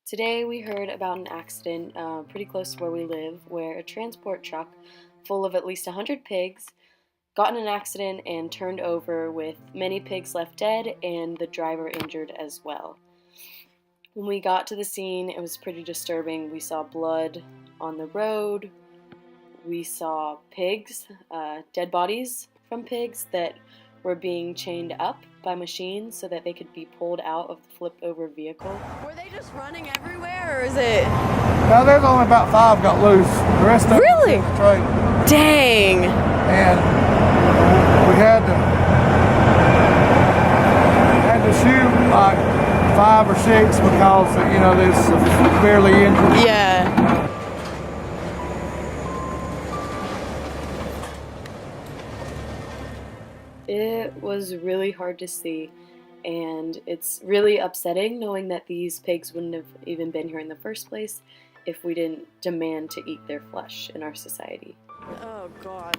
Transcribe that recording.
Today we heard about an accident pretty close to where we live where a transport truck full of at least 100 pigs got in an accident and turned over with many pigs left dead and the driver injured as well. When we got to the scene, it was pretty disturbing. We saw blood on the road. We saw pigs, dead bodies from pigs that were being chained up by machines so that they could be pulled out of the flipped-over vehicle. Were they just running everywhere, or is it? No, there's only about 5 got loose. The rest of them Really? was in the trailer. Dang! And we had to shoot like 5 or 6 because there's severely injured. Yeah. It was really hard to see, and it's really upsetting knowing that these pigs wouldn't have even been here in the first place if we didn't demand to eat their flesh in our society. Oh, God.